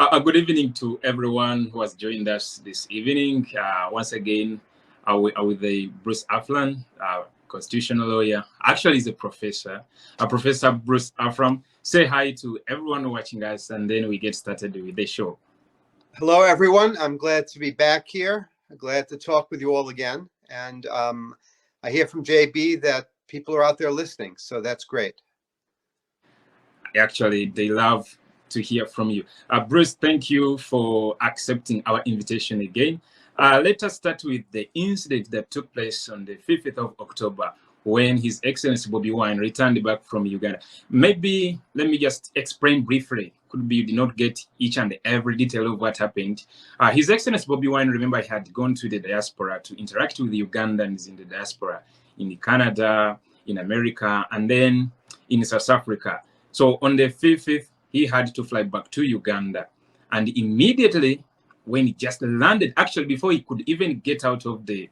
Good evening to everyone who has joined us this evening. Once again, with the Bruce Aflan, constitutional lawyer. Actually, he's a professor. Professor Bruce Afram. Say hi to everyone watching us, and then we get started with the show. Hello, everyone. I'm glad to be back here. I'm glad to talk with you all again. And I hear from JB that people are out there listening, so that's great. Actually, they love to hear from you. Bruce, thank you for accepting our invitation again. Let us start with the incident that took place on the 5th of October when His Excellency Bobiwine returned back from Uganda. Maybe let me just explain briefly. Could be you did not get each and every detail of what happened. His Excellency Bobiwine, remember, he had gone to the diaspora to interact with the Ugandans in the diaspora, in Canada, in America, and then in South Africa. So on the 5th, he had to fly back to Uganda. And immediately, when he just landed, actually before he could even get out of the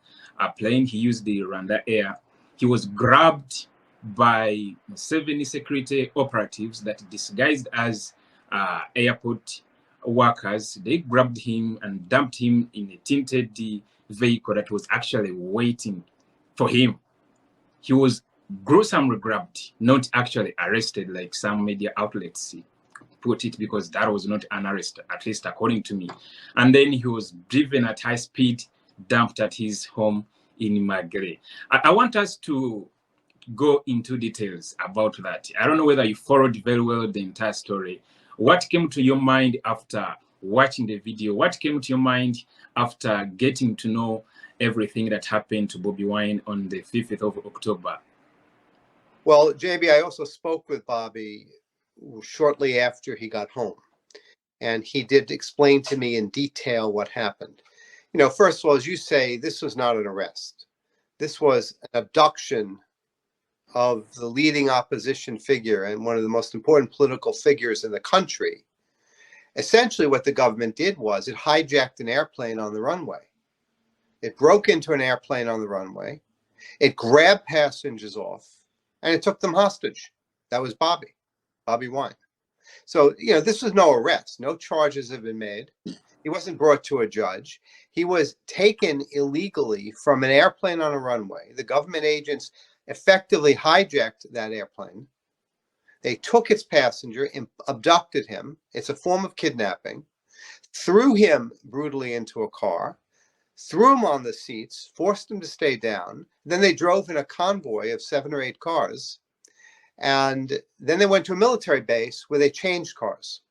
plane, he used the Rwanda Air. He was grabbed by 7 security operatives that disguised as airport workers. They grabbed him and dumped him in a tinted vehicle that was actually waiting for him. He was gruesomely grabbed, not actually arrested like some media outlets put it, because that was not an arrest, at least according to me. And then he was driven at high speed, dumped at his home in Magere. I want us to go into details about that. I don't know whether you followed very well the entire story. What came to your mind after watching the video? What came to your mind after getting to know everything that happened to Bobiwine on the 5th of October? Well, JB, I also spoke with Bobby shortly after he got home, and he did explain to me in detail what happened. You know, first of all, as you say, this was not an arrest. This was an abduction of the leading opposition figure and one of the most important political figures in the country. Essentially, what the government did was it hijacked an airplane on the runway. It broke into an airplane on the runway. It grabbed passengers off, and it took them hostage. That was Bobby Wine. So, you know, this was no arrest. No charges have been made. He wasn't brought to a judge. He was taken illegally from an airplane on a runway. The government agents effectively hijacked that airplane. They took its passenger, abducted him. It's a form of kidnapping. Threw him brutally into a car, threw him on the seats, forced him to stay down. Then they drove in a convoy of 7 or 8 cars. And then they went to a military base where they changed cars.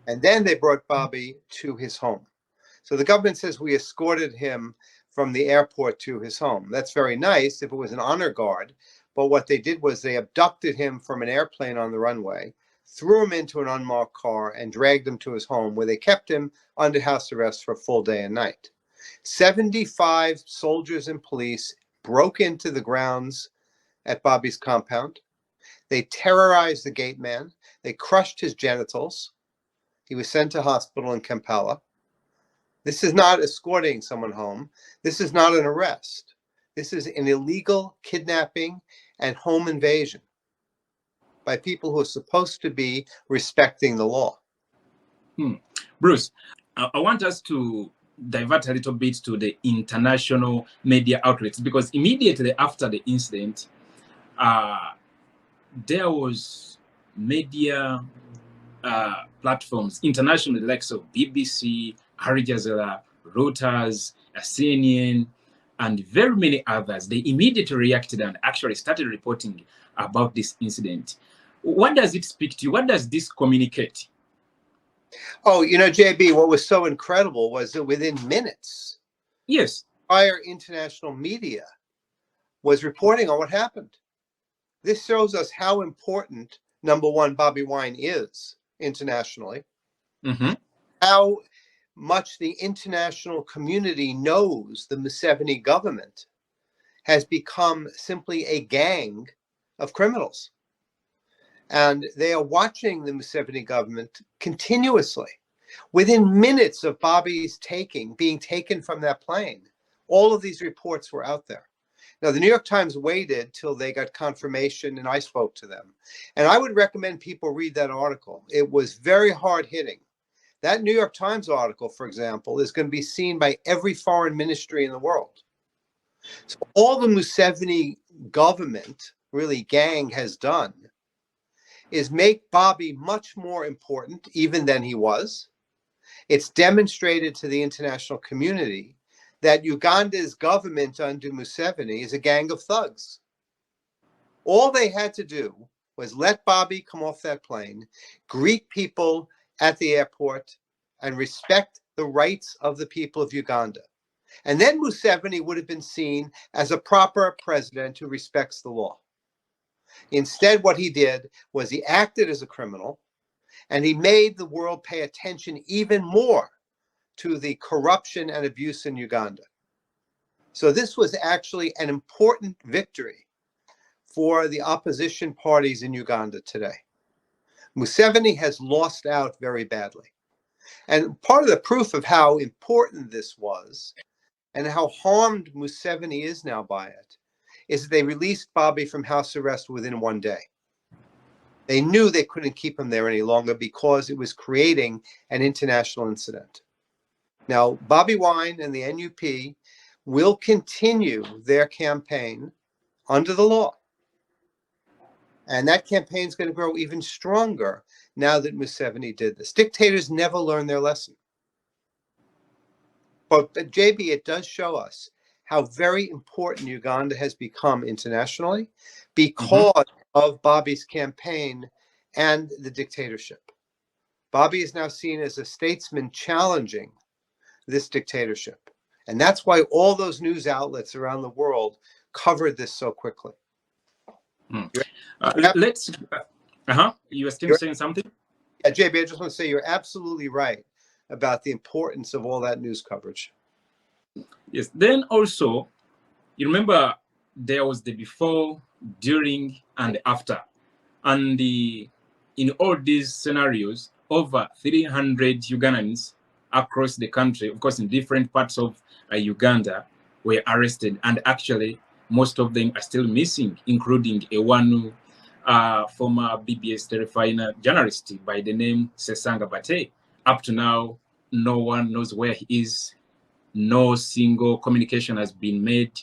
And then they brought Bobby to his home. So the government says we escorted him from the airport to his home. That's very nice if it was an honor guard. But what they did was they abducted him from an airplane on the runway, threw him into an unmarked car, and dragged him to his home, where they kept him under house arrest for a full day and night. 75 soldiers and police broke into the grounds at Bobby's compound. They terrorized the gate man. They crushed his genitals. He was sent to hospital in Kampala. This is not escorting someone home. This is not an arrest. This is an illegal kidnapping and home invasion by people who are supposed to be respecting the law. Bruce, I want us to divert a little bit to the international media outlets, because immediately after the incident, there was media platforms internationally, like BBC, Al Jazeera, Reuters, CNN, and very many others. They immediately reacted and actually started reporting about this incident. What does it speak to you? What does this communicate? Oh, you know, JB, what was so incredible was that within minutes, yes, entire international media was reporting on what happened. This shows us how important, number one, Bobby Wine is internationally, how much the international community knows the Museveni government has become simply a gang of criminals. And they are watching the Museveni government continuously. Within minutes of Bobby's being taken from that plane, all of these reports were out there. Now, the New York Times waited till they got confirmation, and I spoke to them. And I would recommend people read that article. It was very hard-hitting. That New York Times article, for example, is going to be seen by every foreign ministry in the world. So all the Museveni government, really gang, has done is make Bobby much more important even than he was. It's demonstrated to the international community that Uganda's government under Museveni is a gang of thugs. All they had to do was let Bobby come off that plane, greet people at the airport, and respect the rights of the people of Uganda. And then Museveni would have been seen as a proper president who respects the law. Instead, what he did was he acted as a criminal, and he made the world pay attention even more to the corruption and abuse in Uganda. So this was actually an important victory for the opposition parties in Uganda today. Museveni has lost out very badly. And part of the proof of how important this was and how harmed Museveni is now by it is that they released Bobby from house arrest within one day. They knew they couldn't keep him there any longer because it was creating an international incident. Now, Bobiwine and the NUP will continue their campaign under the law. And that campaign is going to grow even stronger now that Museveni did this. Dictators never learn their lesson. But JB, it does show us how very important Uganda has become internationally because of Bobby's campaign and the dictatorship. Bobby is now seen as a statesman challenging this dictatorship. And that's why all those news outlets around the world covered this so quickly. You were still saying something? Yeah, JB, I just want to say you're absolutely right about the importance of all that news coverage. Yes. Then also, you remember there was the before, during, and after. And in all these scenarios, over 300 Ugandans across the country, of course, in different parts of Uganda, were arrested. And actually, most of them are still missing, including a one former BBS Terefina journalist by the name Sesanga Bate. Up to now, no one knows where he is. No single communication has been made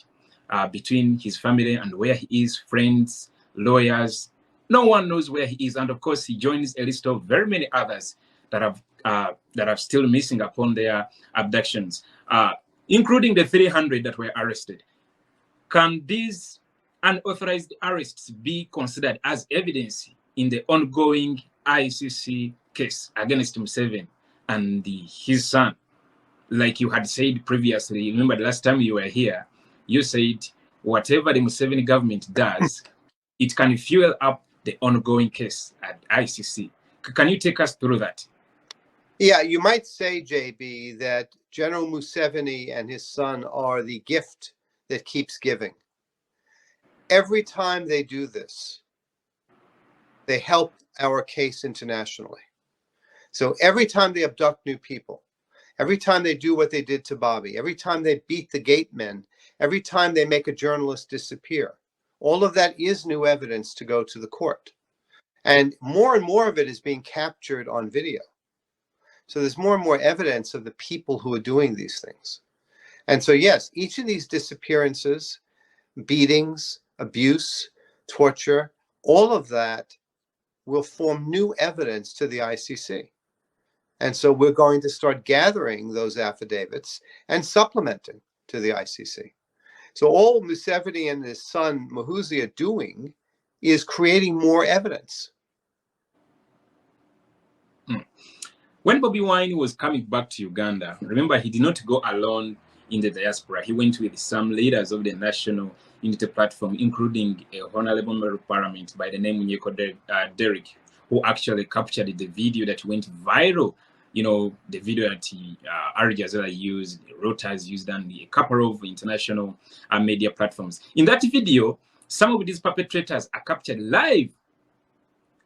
between his family and where he is, friends, lawyers. No one knows where he is. And of course, he joins a list of very many others that are still missing upon their abductions, including the 300 that were arrested. Can these unauthorized arrests be considered as evidence in the ongoing ICC case against Museveni and his son? Like you had said previously, remember the last time you were here, you said whatever the Museveni government does, it can fuel up the ongoing case at ICC. Can you take us through that? Yeah, you might say, JB, that General Museveni and his son are the gift that keeps giving. Every time they do this, they help our case internationally. So every time they abduct new people, every time they do what they did to Bobby, every time they beat the gate men, every time they make a journalist disappear, all of that is new evidence to go to the court. And more of it is being captured on video. So there's more and more evidence of the people who are doing these things. And so, yes, each of these disappearances, beatings, abuse, torture, all of that will form new evidence to the ICC. And so we're going to start gathering those affidavits and supplementing to the ICC. So all Museveni and his son Muhoozi are doing is creating more evidence. When Bobiwine was coming back to Uganda, remember, he did not go alone in the diaspora. He went with some leaders of the National Unity Platform, including a honorable member of parliament by the name Muwonge Derek, who actually captured the video that went viral. You know, the video that Al Jazeera used, Reuters used, and a couple of international media platforms. In that video, some of these perpetrators are captured live,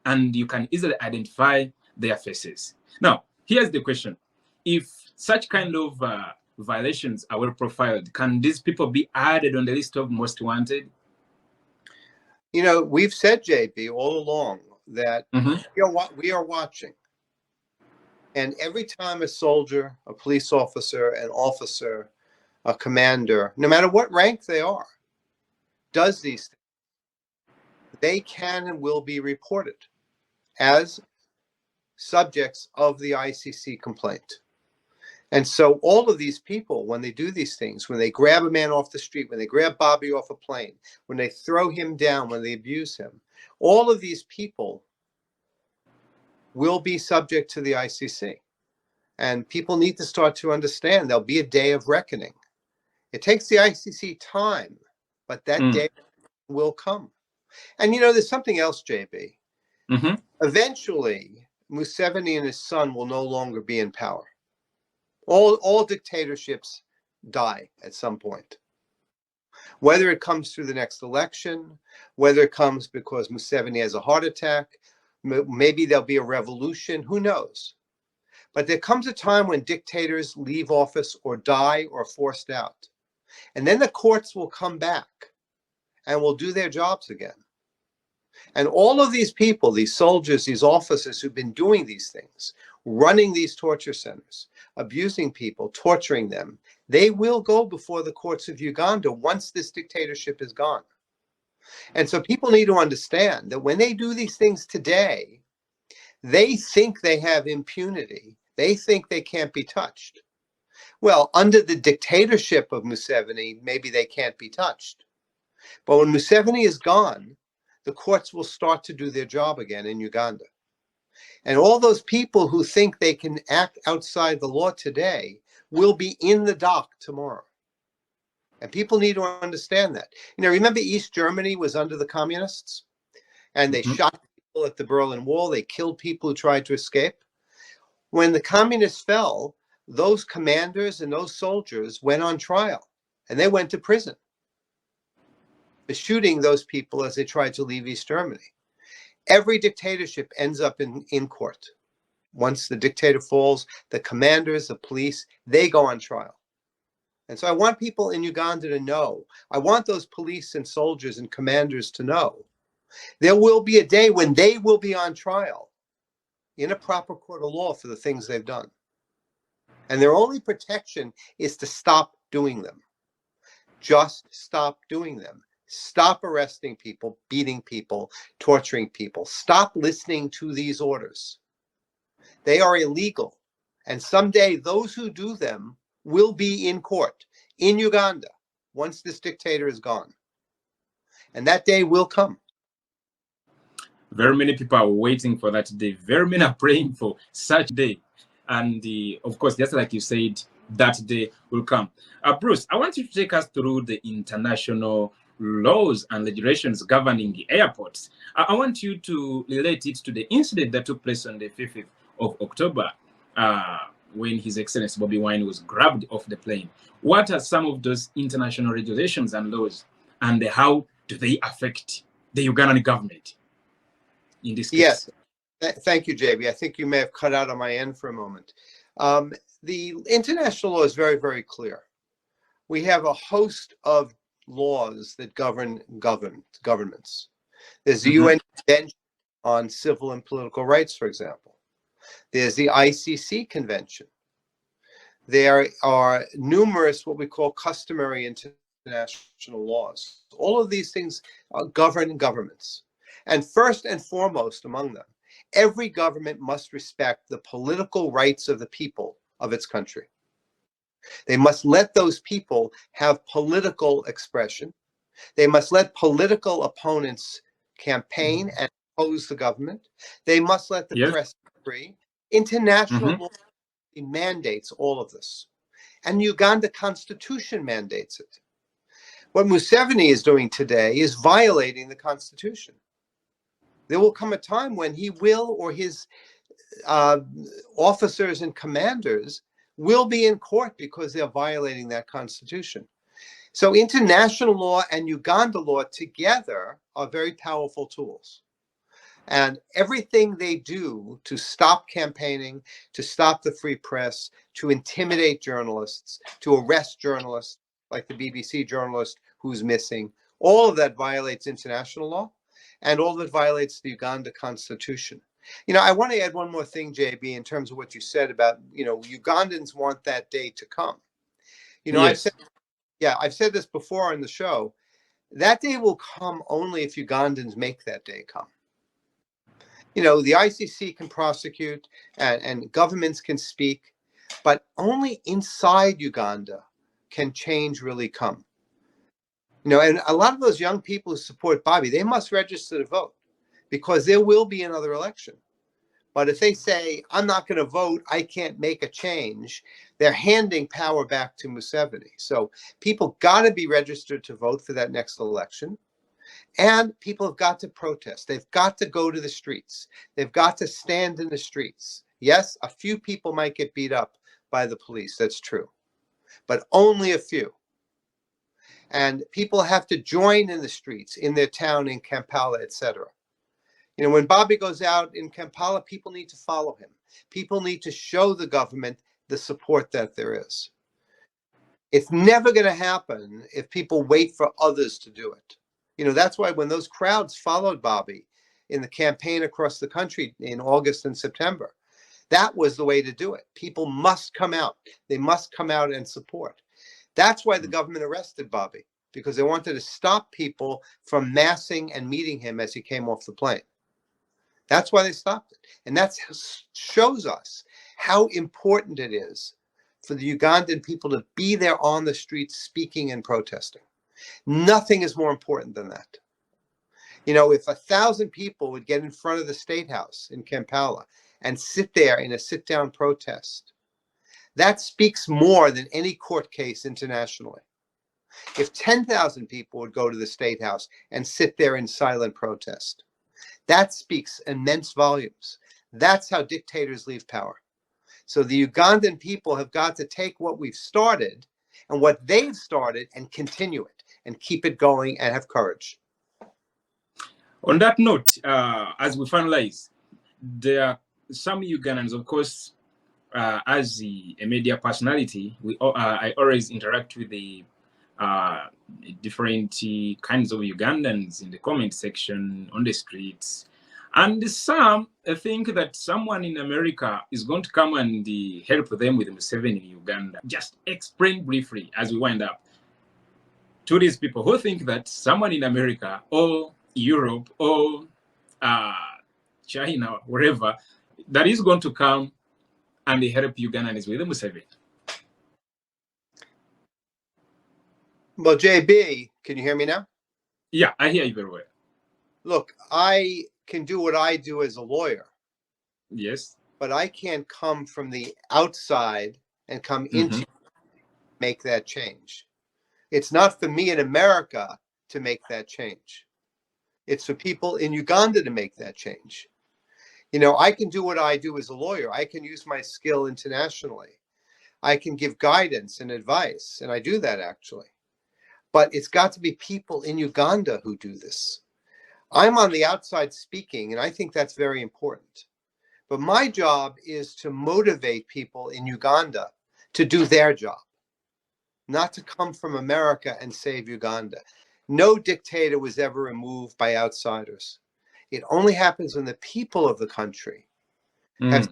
and you can easily identify their faces. Now, here's the question. If such kind of violations are well profiled, can these people be added on the list of most wanted? You know, we've said, JB, all along that we are watching. And every time a soldier, a police officer, an officer, a commander, no matter what rank they are, does these things, they can and will be reported as subjects of the ICC complaint. And so all of these people, when they do these things, when they grab a man off the street, when they grab Bobby off a plane, when they throw him down, when they abuse him, all of these people will be subject to the ICC. And people need to start to understand there'll be a day of reckoning. It takes the ICC time, but that day will come. And there's something else, JB. Mm-hmm. Eventually, Museveni and his son will no longer be in power. All dictatorships die at some point. Whether it comes through the next election, whether it comes because Museveni has a heart attack, maybe there'll be a revolution, who knows? But there comes a time when dictators leave office or die or are forced out. And then the courts will come back and will do their jobs again. And all of these people, these soldiers, these officers who've been doing these things, running these torture centers, abusing people, torturing them, they will go before the courts of Uganda once this dictatorship is gone. And so people need to understand that when they do these things today, they think they have impunity. They think they can't be touched. Well, under the dictatorship of Museveni, maybe they can't be touched. But when Museveni is gone, the courts will start to do their job again in Uganda. And all those people who think they can act outside the law today will be in the dock tomorrow. And people need to understand that. Remember East Germany was under the communists? And they shot people at the Berlin Wall. They killed people who tried to escape. When the communists fell, those commanders and those soldiers went on trial. And they went to prison for shooting those people as they tried to leave East Germany. Every dictatorship ends up in court. Once the dictator falls, the commanders, the police, they go on trial. And so I want people in Uganda to know, I want those police and soldiers and commanders to know, there will be a day when they will be on trial in a proper court of law for the things they've done. And their only protection is to stop doing them. Just stop doing them. Stop arresting people, beating people, torturing people. Stop listening to these orders. They are illegal. And someday those who do them will be in court in Uganda once this dictator is gone. And that day will come. Very many people are waiting for that day. Very many are praying for such day. And of course, just like you said, that day will come. Bruce, I want you to take us through the international laws and regulations governing the airports. I want you to relate it to the incident that took place on the 5th of October when His Excellency Bobiwine was grabbed off the plane. What are some of those international regulations and laws, and how do they affect the Ugandan government in this case? Yes. Thank you, JB. I think you may have cut out on my end for a moment. The international law is very, very clear. We have a host of laws that govern governments. There's the UN Convention on Civil and Political Rights, for example. There's the ICC Convention. There are numerous what we call customary international laws. All of these things govern governments. And first and foremost among them, every government must respect the political rights of the people of its country. They must let those people have political expression. They must let political opponents campaign and oppose the government. They must let the press be free. International law mandates all of this. And the Uganda Constitution mandates it. What Museveni is doing today is violating the Constitution. There will come a time when he will, or his officers and commanders will be in court because they're violating that Constitution. So international law and Uganda law together are very powerful tools. And everything they do to stop campaigning, to stop the free press, to intimidate journalists, to arrest journalists, like the BBC journalist who's missing, all of that violates international law, and all of it violates the Uganda Constitution. I want to add one more thing, JB, in terms of what you said about, Ugandans want that day to come. Yes. I've said this before on the show. That day will come only if Ugandans make that day come. The ICC can prosecute and governments can speak, but only inside Uganda can change really come. And a lot of those young people who support Bobby, they must register to vote because there will be another election. But if they say, I'm not going to vote, I can't make a change, they're handing power back to Museveni. So people got to be registered to vote for that next election. And people have got to protest. They've got to go to the streets. They've got to stand in the streets. Yes, a few people might get beat up by the police. That's true. But only a few. And people have to join in the streets, in their town, in Kampala, etc. When Bobby goes out in Kampala, people need to follow him. People need to show the government the support that there is. It's never going to happen if people wait for others to do it. That's why when those crowds followed Bobby in the campaign across the country in August and September, that was the way to do it. People must come out. They must come out and support. That's why the government arrested Bobby, because they wanted to stop people from massing and meeting him as he came off the plane. That's why they stopped it. And that shows us how important it is for the Ugandan people to be there on the streets speaking and protesting. Nothing is more important than that. If 1,000 people would get in front of the State House in Kampala and sit there in a sit-down protest, that speaks more than any court case internationally. If 10,000 people would go to the State House and sit there in silent protest, that speaks immense volumes. That's how dictators leave power. So the Ugandan people have got to take what we've started and what they've started and continue it and keep it going and have courage. On that note, as we finalize, there are some Ugandans, of course, as a media personality, I always interact with the different kinds of Ugandans in the comment section, on the streets. And some think that someone in America is going to come and help them with Museveni in Uganda. Just explain briefly as we wind up to these people who think that someone in America or Europe or China, wherever, that is going to come and help Ugandans with Museveni. Well, JB, can you hear me now? Yeah, I hear you very well. Look, I can do what I do as a lawyer. Yes. But I can't come from the outside and come into make that change. It's not for me in America to make that change. It's for people in Uganda to make that change. I can do what I do as a lawyer. I can use my skill internationally. I can give guidance and advice, and I do that actually. But it's got to be people in Uganda who do this. I'm on the outside speaking, and I think that's very important. But my job is to motivate people in Uganda to do their job, not to come from America and save Uganda. No dictator was ever removed by outsiders. It only happens when the people of the country have,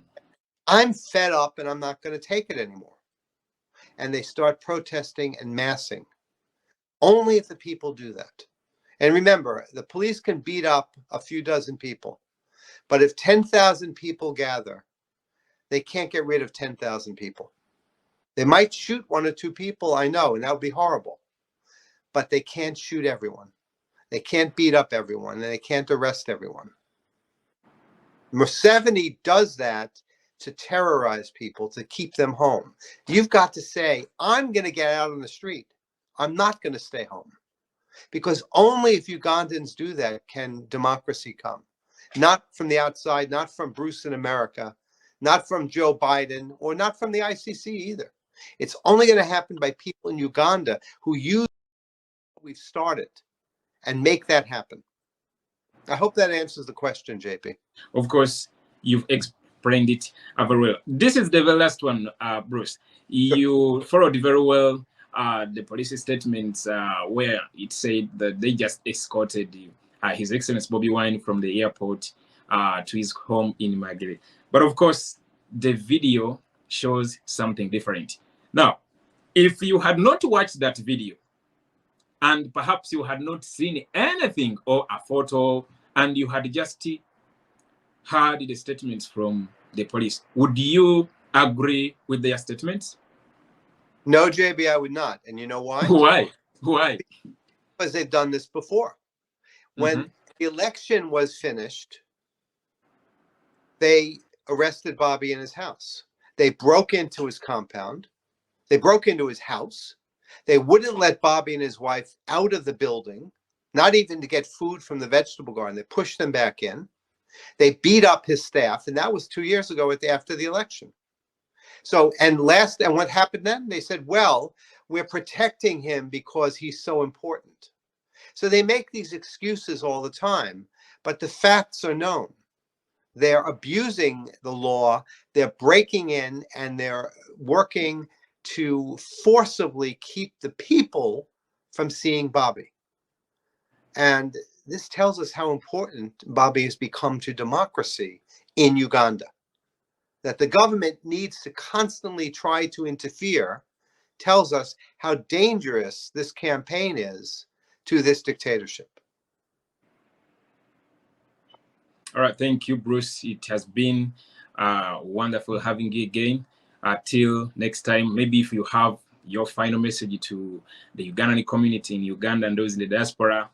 I'm fed up and I'm not going to take it anymore. And they start protesting and massing. Only if the people do that. And remember, the police can beat up a few dozen people. But if 10,000 people gather, they can't get rid of 10,000 people. They might shoot one or two people, I know, and that would be horrible. But they can't shoot everyone. They can't beat up everyone, and they can't arrest everyone. Museveni does that to terrorize people, to keep them home. You've got to say, I'm going to get out on the street. I'm not going to stay home. Because only if Ugandans do that can democracy come. Not from the outside, not from Bruce in America, not from Joe Biden, or not from the ICC either. It's only going to happen by people in Uganda who use what we've started and make that happen. I hope that answers the question, JP. Of course, you've explained it very well. This is the very last one, Bruce. You followed very well the police statements where it said that they just escorted His Excellency Bobiwine from the airport to his home in Magere. But of course, the video shows something different. Now, if you had not watched that video, and perhaps you had not seen anything or a photo, and you had just heard the statements from the police, would you agree with their statements? No, JB, I would not. And you know why? Why? Why? Because they've done this before. When the election was finished, they arrested Bobby in his house. They broke into his compound. They broke into his house. They wouldn't let Bobby and his wife out of the building, not even to get food from the vegetable garden. They pushed them back in. They beat up his staff, and that was 2 years ago after the election. So, and what happened then? They said, well, we're protecting him because he's so important. So they make these excuses all the time, but the facts are known. They're abusing the law, they're breaking in, and they're working to forcibly keep the people from seeing Bobby. And this tells us how important Bobby has become to democracy in Uganda. That the government needs to constantly try to interfere tells us how dangerous this campaign is to this dictatorship. All right, thank you, Bruce. It has been wonderful having you again. Till next time, maybe if you have your final message to the Ugandan community in Uganda and those in the diaspora.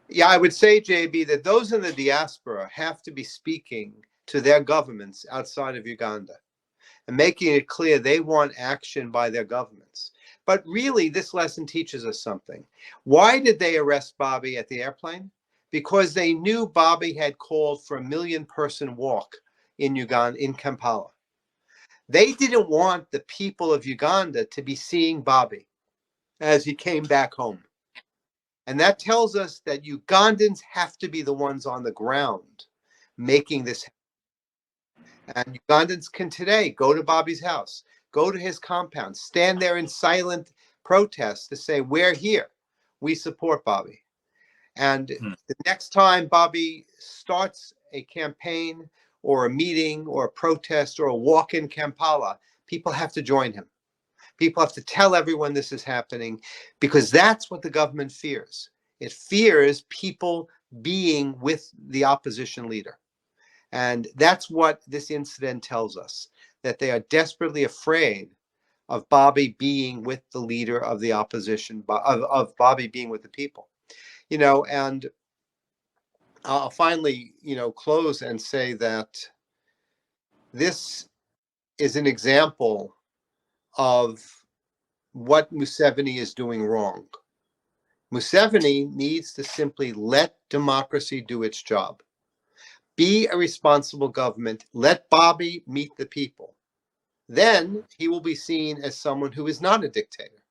Yeah, I would say, JB, that those in the diaspora have to be speaking to their governments outside of Uganda and making it clear they want action by their governments. But really, this lesson teaches us something. Why did they arrest Bobby at the airplane? Because they knew Bobby had called for a 1 million-person walk in Uganda, in Kampala. They didn't want the people of Uganda to be seeing Bobby as he came back home. And that tells us that Ugandans have to be the ones on the ground making this happen. And Ugandans can today go to Bobby's house, go to his compound, stand there in silent protest to say, we're here, we support Bobby. And the next time Bobby starts a campaign or a meeting or a protest or a walk in Kampala, people have to join him. People have to tell everyone this is happening, because that's what the government fears. It fears people being with the opposition leader. And that's what this incident tells us, that they are desperately afraid of Bobby being with the leader of the opposition, of Bobby being with the people. You know, and I'll finally, close and say that this is an example of what Museveni is doing wrong. Museveni needs to simply let democracy do its job. Be a responsible government. Let Bobby meet the people. Then he will be seen as someone who is not a dictator.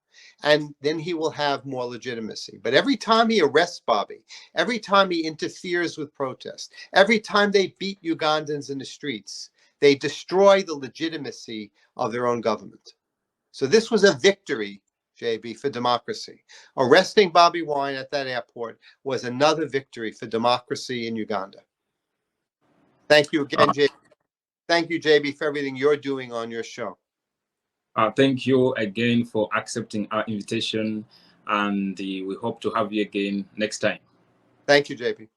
And then he will have more legitimacy. But every time he arrests Bobby, every time he interferes with protests, every time they beat Ugandans in the streets, they destroy the legitimacy of their own government. So this was a victory, JB, for democracy. Arresting Bobby Wine at that airport was another victory for democracy in Uganda. Thank you again, JB. Thank you, JB, for everything you're doing on your show. Thank you again for accepting our invitation, and we hope to have you again next time. Thank you, JB.